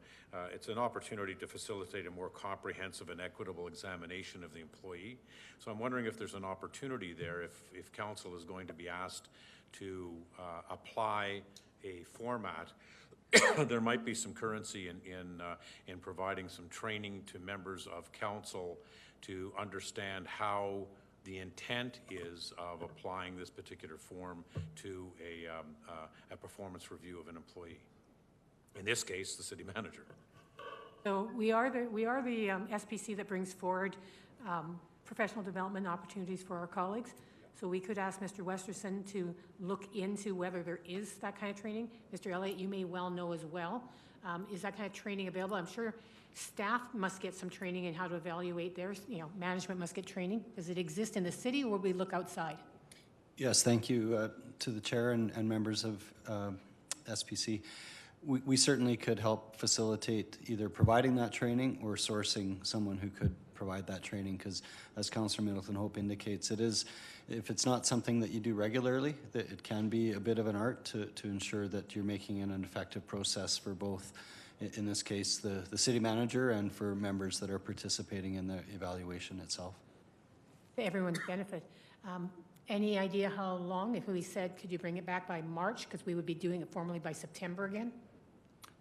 it's an opportunity to facilitate a more comprehensive and equitable examination of the employee. So I'm wondering if there's an opportunity there, if council is going to be asked to apply a format. There might be some currency in providing some training to members of council to understand how the intent is of applying this particular form to a performance review of an employee. In this case, the city manager. So we are the SPC that brings forward professional development opportunities for our colleagues. So we could ask Mr. Westerson to look into whether there is that kind of training. Mr. Elliott, you may well know as well. Is that kind of training available? I'm sure staff must get some training in how to evaluate theirs. Management must get training. Does it exist in the city, or will we look outside? Yes, thank you to the chair and members of SPC. We certainly could help facilitate either providing that training or sourcing someone who could provide that training, because as Councillor Middleton Hope indicates, it is, if it's not something that you do regularly, that it can be a bit of an art to ensure that you're making it an effective process for both, in this case, the city manager and for members that are participating in the evaluation itself. For everyone's benefit. Any idea how long? If we said, could you bring it back by March, because we would be doing it formally by September again?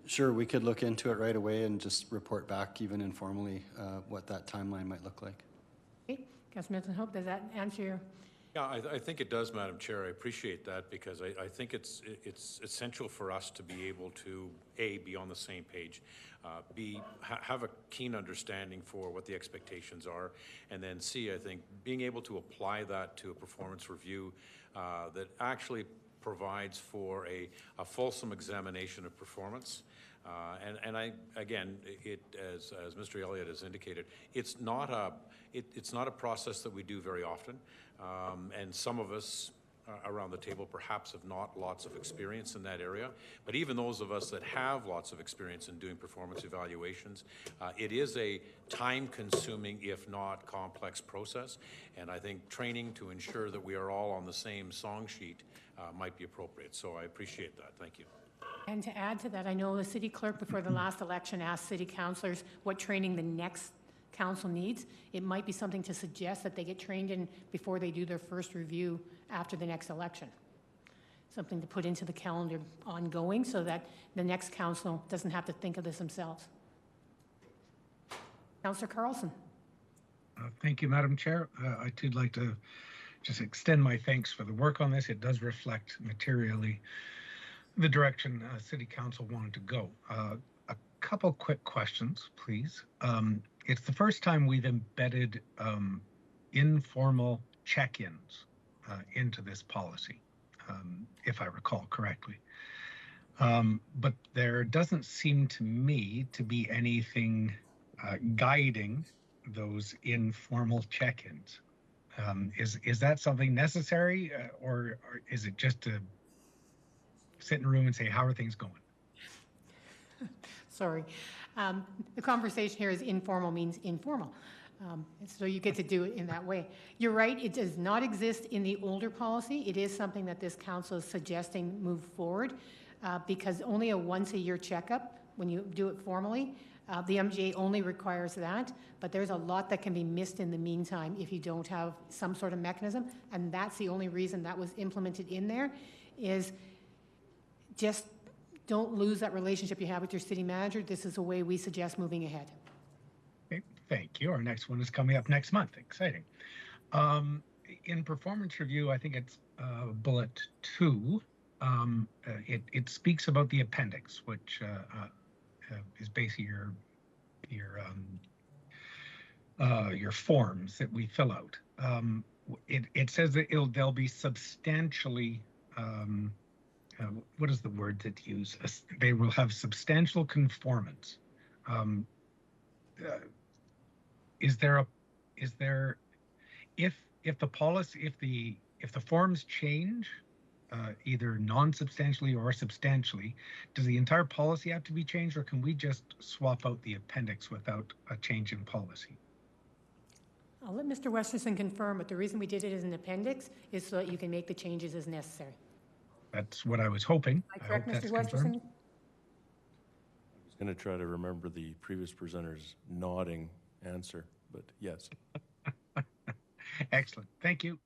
Sure, we could look into it right away and just report back, even informally, what that timeline might look like. Okay, Councillor Middleton Hope, does that answer your? Yeah, I think it does, Madam Chair. I appreciate that, because I think it's essential for us to be able to, A, be on the same page, B, have a keen understanding for what the expectations are, and then C, I think being able to apply that to a performance review that actually provides for a fulsome examination of performance. And I, again, as Mr. Elliott has indicated, it's not a process that we do very often, and some of us around the table perhaps have not lots of experience in that area, but even those of us that have lots of experience in doing performance evaluations, it is a time-consuming, if not complex process, and I think training to ensure that we are all on the same song sheet might be appropriate. So I appreciate that. Thank you. And to add to that, I know the city clerk before the last election asked city councillors what training the next council needs. It might be something to suggest that they get trained in before they do their first review after the next election. Something to put into the calendar ongoing so that the next council doesn't have to think of this themselves. Councillor Carlson. Thank you, Madam Chair. I too like to just extend my thanks for the work on this. It does reflect materially the direction City Council wanted to go. A couple quick questions, please. It's the first time we've embedded informal check-ins into this policy, if I recall correctly. But there doesn't seem to me to be anything guiding those informal check-ins. Is that something necessary, or is it just to sit in a room and say, how are things going? Sorry. The conversation here is informal means informal. So you get to do it in that way. You're right, it does not exist in the older policy. It is something that this council is suggesting move forward because only a once-a-year checkup, when you do it formally, the MGA only requires that, but there's a lot that can be missed in the meantime if you don't have some sort of mechanism, and that's the only reason that was implemented in there, is just don't lose that relationship you have with your city manager. This is a way we suggest moving ahead. Okay, thank you. Our next one is coming up next month. Exciting. In performance review, I think it's bullet 2. It speaks about the appendix, which is basically your forms that we fill out. It says that they'll be substantially. What is the word that you use? They will have substantial conformance. Is there if the policy, if the forms change, either non-substantially or substantially, does the entire policy have to be changed, or can we just swap out the appendix without a change in policy? I'll let Mr. Westerson confirm, but the reason we did it as an appendix is so that you can make the changes as necessary. That's what I was hoping. Am I correct, hope Mr. that's confirmed. Westerson? I was going to try to remember the previous presenter's nodding answer, but yes. Excellent. Thank you.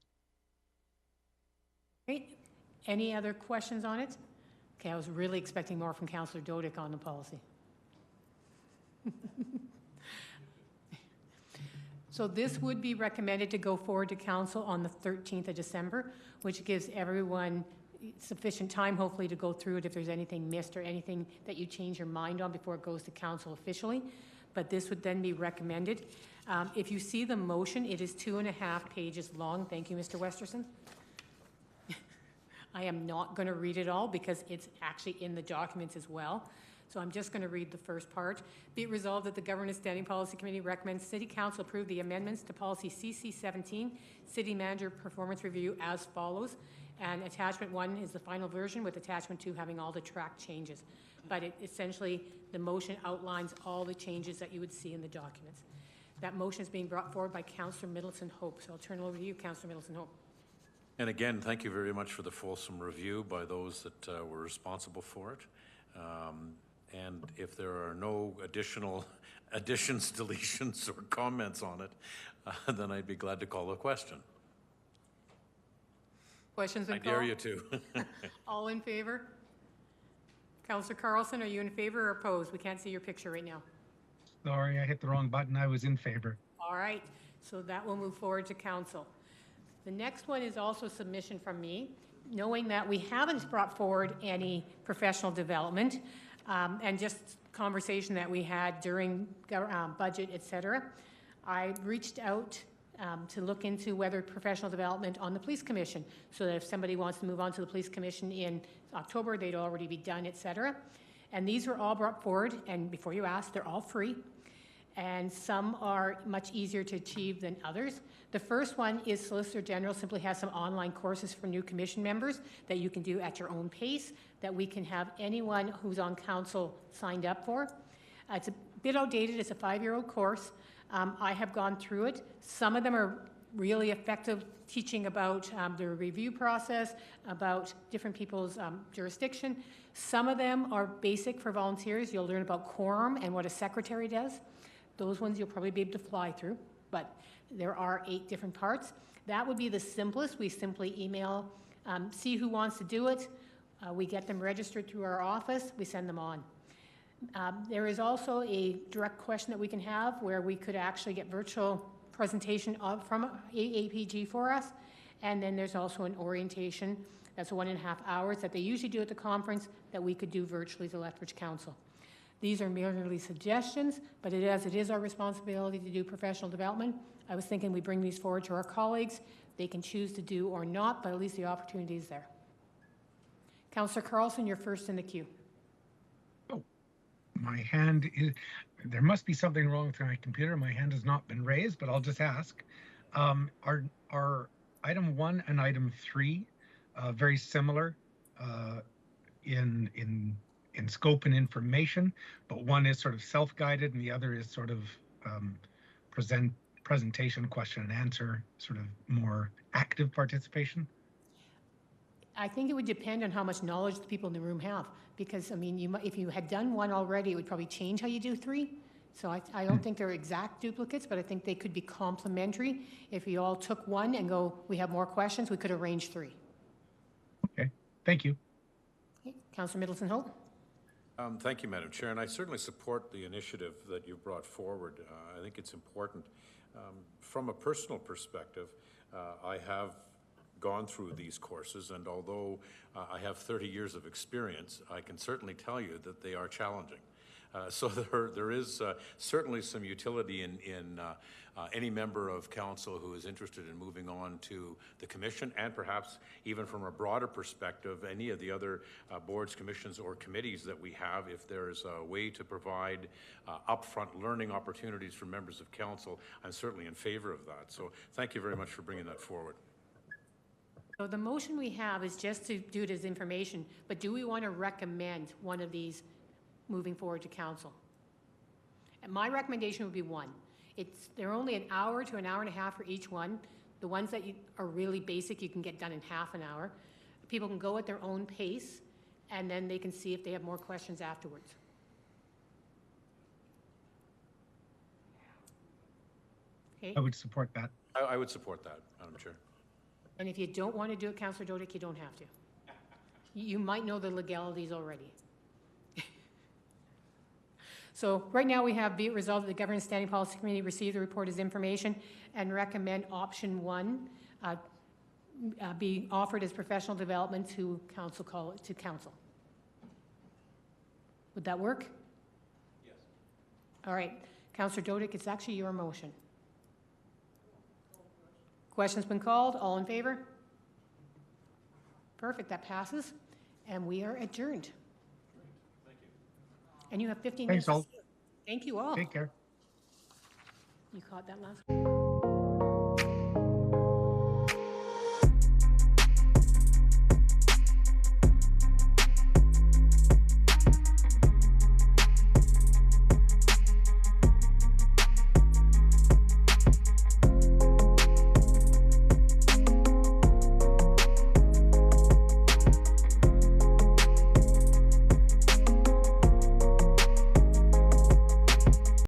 Great. Any other questions on it? Okay, I was really expecting more from Councillor Dodick on the policy. So this would be recommended to go forward to council on the 13th of December, which gives everyone sufficient time, hopefully, to go through it if there's anything missed or anything that you change your mind on before it goes to council officially. But this would then be recommended. If you see the motion, it is 2.5 pages long. Thank you, Mr. Westerson. I am not going to read it all because it's actually in the documents as well. So I'm just going to read the first part. Be it resolved that the Governance Standing Policy Committee recommends City Council approve the amendments to Policy CC17, City Manager Performance Review, as follows. And Attachment 1 is the final version, with Attachment 2 having all the track changes. But essentially, the motion outlines all the changes that you would see in the documents. That motion is being brought forward by Councillor Middleton Hope. So I'll turn it over to you, Councillor Middleton Hope. And again, thank you very much for the fulsome review by those that were responsible for it. And if there are no additional additions, deletions, or comments on it, then I'd be glad to call a question. Questions and I dare you to. All in favor? Councillor Carlson, are you in favor or opposed? We can't see your picture right now. Sorry, I hit the wrong button. I was in favor. All right, so that will move forward to council. The next one is also a submission from me, knowing that we haven't brought forward any professional development and just conversation that we had during budget, et cetera. I reached out to look into whether professional development on the police commission, so that if somebody wants to move on to the police commission in October, they'd already be done, et cetera. And these were all brought forward, and before you ask, they're all free. And some are much easier to achieve than others. The first one is Solicitor General simply has some online courses for new commission members that you can do at your own pace, that we can have anyone who's on council signed up for. It's a bit outdated. It's a 5-year-old course. I have gone through it. Some of them are really effective, teaching about the review process, about different people's jurisdiction. Some of them are basic for volunteers. You'll learn about quorum and what a secretary does. Those ones you'll probably be able to fly through, but there are 8 different parts. That would be the simplest. We simply email, see who wants to do it. We get them registered through our office. We send them on. There is also a direct question that we can have where we could actually get virtual presentation from AAPG for us. And then there's also an orientation that's 1.5 hours that they usually do at the conference that we could do virtually to Lethbridge Council. These are merely suggestions, but it is our responsibility to do professional development. I was thinking we bring these forward to our colleagues. They can choose to do or not, but at least the opportunity is there. Councillor Carlson, you're first in the queue. Oh, my hand is, there must be something wrong with my computer. My hand has not been raised, but I'll just ask. Are item 1 and item 3 very similar in scope and information, but one is sort of self-guided and the other is sort of presentation, question and answer, sort of more active participation? I think it would depend on how much knowledge the people in the room have, because I mean, if you had done 1 already, it would probably change how you do 3. So I don't think they're exact duplicates, but I think they could be complementary. If you all took 1 and go, we have more questions, we could arrange 3. Okay, thank you. Okay. Councillor Middleton Hope. Thank you, Madam Chair, and I certainly support the initiative that you brought forward. I think it's important. From a personal perspective, I have gone through these courses, and although I have 30 years of experience, I can certainly tell you that they are challenging. So there is certainly some utility in any member of council who is interested in moving on to the commission, and perhaps even from a broader perspective, any of the other boards, commissions, or committees that we have. If there's a way to provide upfront learning opportunities for members of council, I'm certainly in favor of that. So thank you very much for bringing that forward. So the motion we have is just to do it as information, but do we want to recommend one of these moving forward to council? And my recommendation would be one. They're only an hour to an hour and a half for each one. The ones that are really basic, you can get done in half an hour. People can go at their own pace, and then they can see if they have more questions afterwards. Okay, I would support that. I would support that, Madam Chair. and if you don't want to do it, Councillor Dodick, you don't have to. You might know the legalities already. So right now we have, be it resolved that the Governance Standing Policy Committee receive the report as information and recommend option 1 be offered as professional development to council. Would that work? Yes. All right. Councillor Dodick, it's actually your motion. Question's been called. All in favor? Perfect. That passes. And we are adjourned. Thank you. And you have 15 minutes. Thanks all. Thank you all. Take care. You caught that last one?